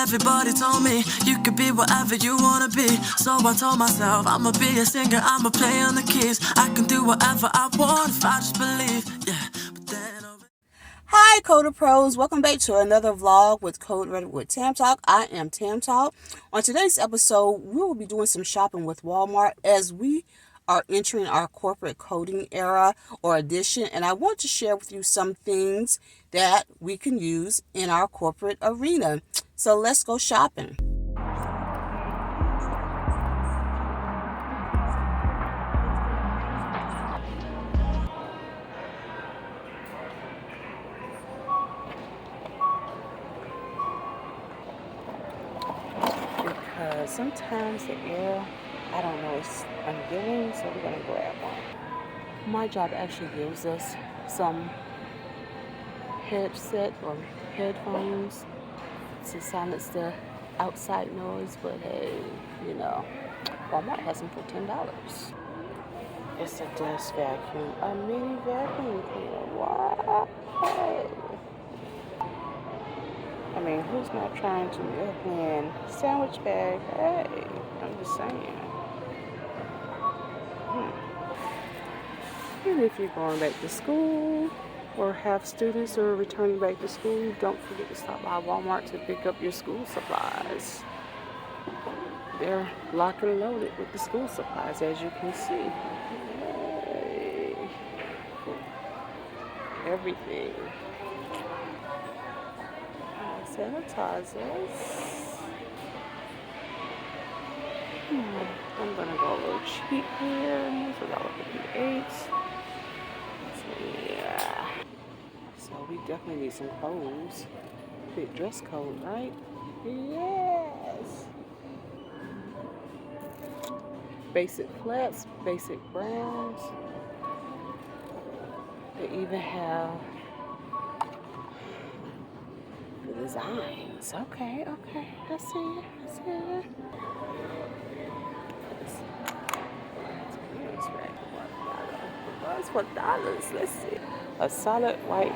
everybody told me you could be whatever you wanna be. So I told myself I'ma be a singer, I'ma play on the keys. I can do whatever I want if I just believe. Yeah, but then Hi, Coder Pros. Welcome back to another vlog with Code Red with Tam Talk. I am Tam Talk. On today's episode, we will be doing some shopping with Walmart as we are entering our corporate coding era or edition, and I want to share with you some things that we can use in our corporate arena. So let's go shopping. Because sometimes the air, I don't know, it's ungiving, so we're going to grab one. My job actually gives us some headset or headphones to silence the outside noise, but hey, you know, Walmart has them for $10. It's a desk vacuum, a mini vacuum cleaner. Wow. I mean, who's not trying to milk sandwich bag? Hey, I'm just saying. And if you're going back to school or have students who are returning back to school, don't forget to stop by Walmart to pick up your school supplies. They're locked and loaded with the school supplies, as you can see. Hey. Everything. Sanitizers. I'm gonna go a little cheap here. So $1.58. So yeah. So we definitely need some clothes. Big dress code, right? Yes. Basic flats, basic browns. They even have the designs. Okay. I see. It's $4. Let's see. A solid white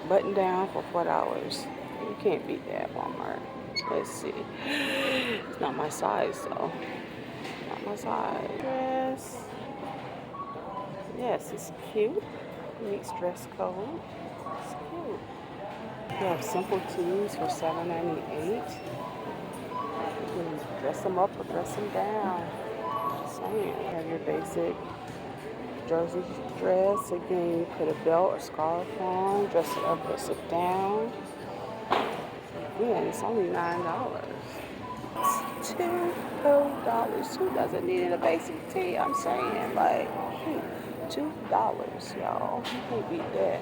button down for $4. You can't beat that at Walmart. Let's see. It's not my size though. Not my size. Dress. Yes, it's cute. Meets dress code. It's cute. You have simple tees for $7.98. You can dress them up or dress them down. Just saying. You have your basic jersey dress. Again, you put a belt or scarf on, dress it up or sit down. Again, it's only $9. It's $2. Who doesn't need a basic tee? I'm saying, like, $2, y'all. You can't beat that.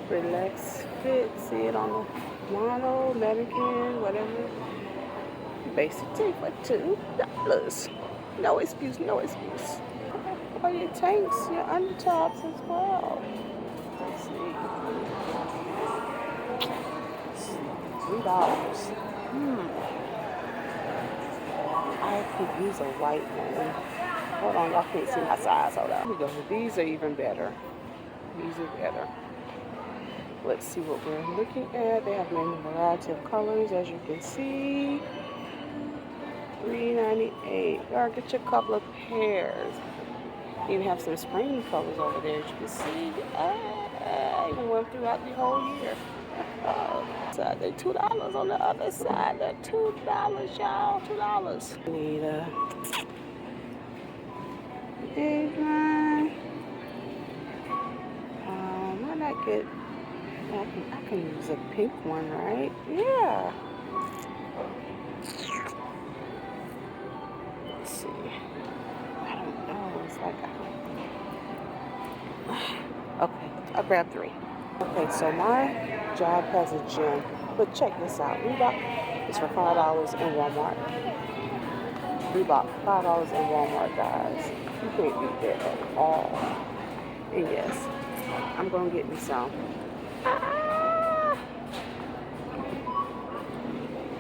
Relax fit, see it on the model, mannequin, whatever. Basic tee for $2. No excuse. Or your tanks, your undertops as well. Let's see. $3. I could use a white one. Hold on, y'all can't see my size. Hold on. Here we go. These are even better. Let's see what we're looking at. They have many variety of colors, as you can see. $3.98. Y'all get your couple of pairs. You even have some spring colors over there, as you can see. Even went throughout the whole year. So they're $2 on the other side. They're $2, y'all. $2. Need a Adherence. Why not get? I can use a pink one, right? Yeah. Let's see. I don't know. It's like okay. I'll grab 3. Okay, so my job has a gym, but check this out. Reebok is for $5 in Walmart. Reebok, $5 in Walmart, guys. You can't beat that at all. And yes, I'm gonna get me some.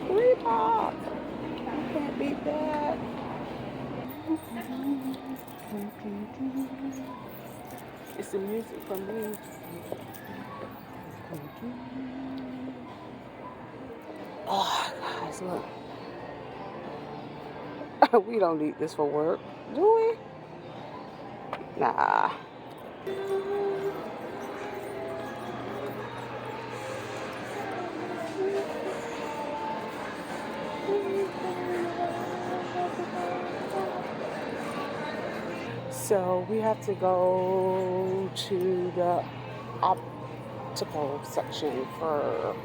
Reebok. You can't beat that. It's the music for me. Oh, guys, look. We don't need this for work, do we? Nah. So we have to go to the optical section for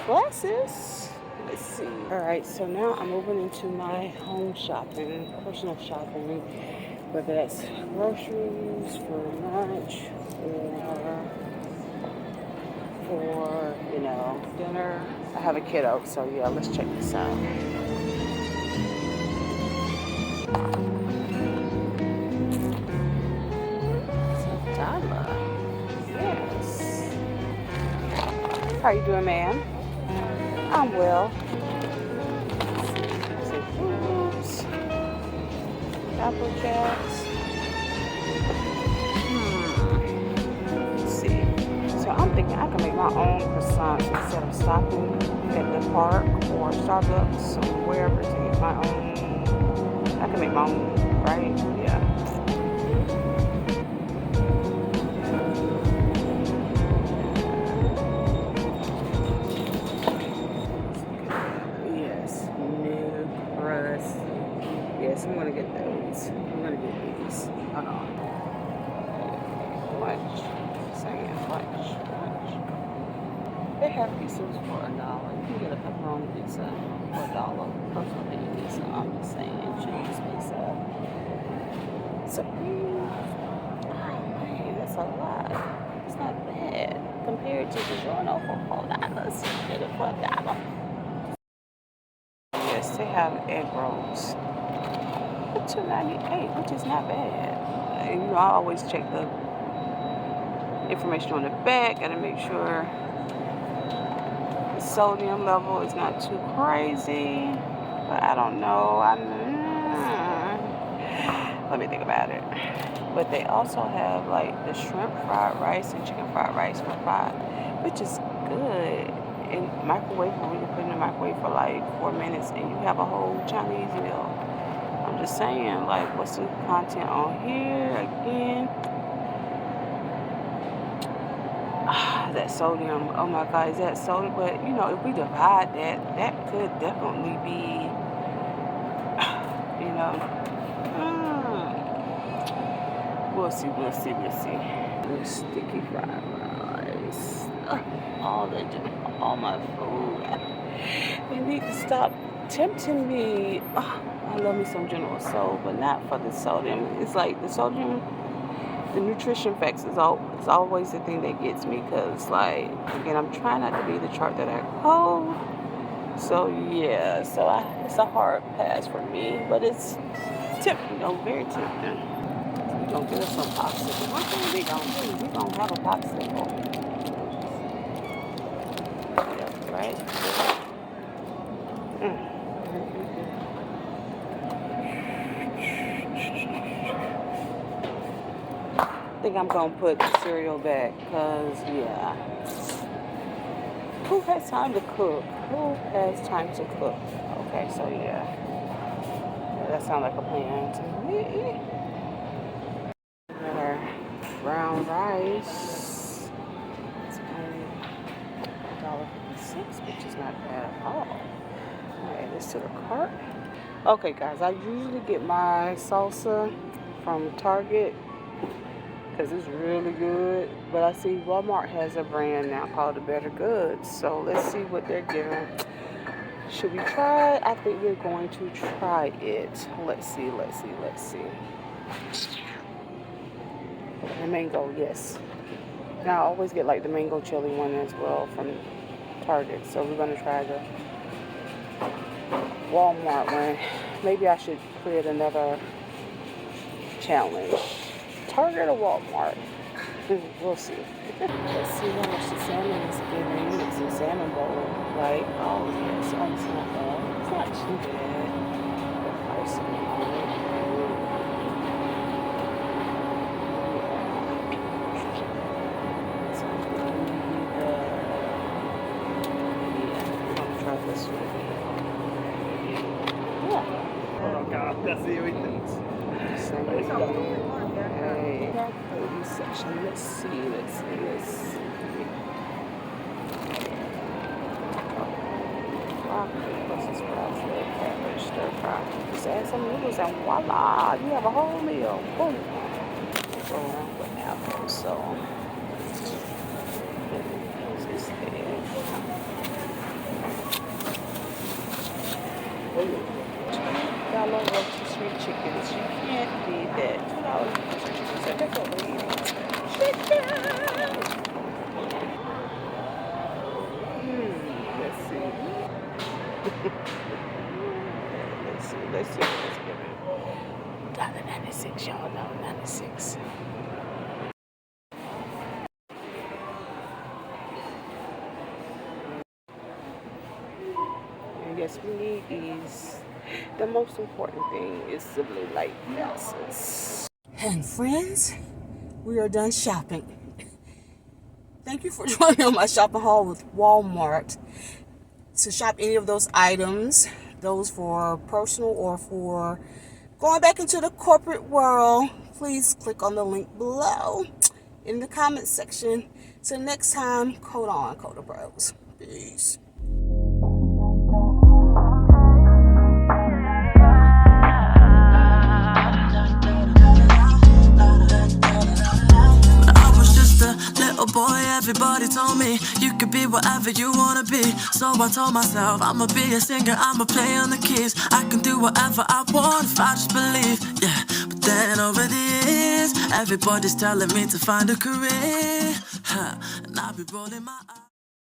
glasses. Let's see. All right, so now I'm moving into my home shopping, personal shopping, whether that's groceries for lunch or for, dinner. I have a kiddo, so yeah, let's check this out. $1. Yes. How you doing, ma'am? I'm well. Some foods, Apple Jacks. Let's see. So I'm thinking I can make my own croissants instead of stopping at the park or Starbucks or wherever to get my own. I can make my own, right? Yeah. Yes, new crust. Yes, I'm gonna get those. I'm gonna get these. Hold on. Lunch. Saying lunch. They have pizzas for $1. You can get a pepperoni pizza for $1. Personal opinion pizza. I'm just saying, cheese pizza. So, oh man, that's a lot. It's not bad compared to the Giorno for $4. You get it for $1. Yes, they have egg rolls for $2.98, which is not bad. And, I always check the information on the back. Gotta make sure the sodium level is not too crazy. But I don't know. Let me think about it. But they also have like the shrimp fried rice and chicken fried rice for $5, which is good. And microwave, we can put in the microwave for like 4 minutes and you have a whole Chinese meal. I'm just saying, like, what's the content on here again? That sodium. Oh my God, is that sodium? But if we divide that could definitely be, We'll see. The sticky fried rice. All my food. They need to stop tempting me. I love me some General Soul, but not for the sodium. It's like the sodium, the nutrition facts is always the thing that gets me, because like, again, I'm trying not to be the chart that I hold. So yeah, it's a hard pass for me, but it's tempting, very tempting. We're gonna get us some popsicle. One thing we gonna do, we gonna have a popsicle. Yeah, right? I think I'm gonna put the cereal back, because yeah. Who has time to cook? Okay, so yeah. That sounds like a plan to me. Our brown rice. It's only $1.56, which is not bad at all. Add this to the cart. Okay, guys, I usually get my salsa from Target because it's really good. But I see Walmart has a brand now called the Better Goods. So let's see what they're giving. Should we try it? I think we're going to try it. Let's see. The mango, yes. Now I always get like the mango chili one as well from Target. So we're gonna try the Walmart one. Maybe I should create another challenge. Target or Walmart? We'll see. Let's see how much the salmon is giving. It's a salmon bowl. Like, oh yes, it's not bad. It's not too bad. The price on it. So I'm gonna try this one. That's everything. Hey, baby section. Let's see. Broccoli, Brussels sprouts, red cabbage, stir fry. Just add some noodles and voila, you have a whole meal. Boom. Go around with apples. So this is there. $2 rotisserie chickens. You can't beat that. $2 rotisserie chickens. So that's what we eat. Chicken. Let's see. Let's see. Let's give it $1.96, y'all. $1.96. And yes, we need these. The most important thing is the blue light glasses. And friends, we are done shopping. Thank you for joining me on my shopping haul with Walmart. To shop any of those items, those for personal or for going back into the corporate world, please click on the link below in the comment section. Till next time, code on, Coder Bros. Peace. Little boy, everybody told me you could be whatever you wanna be. So I told myself I'ma be a singer, I'ma play on the keys. I can do whatever I want if I just believe, yeah. But then over the years, everybody's telling me to find a career, and I'll be rolling my eyes.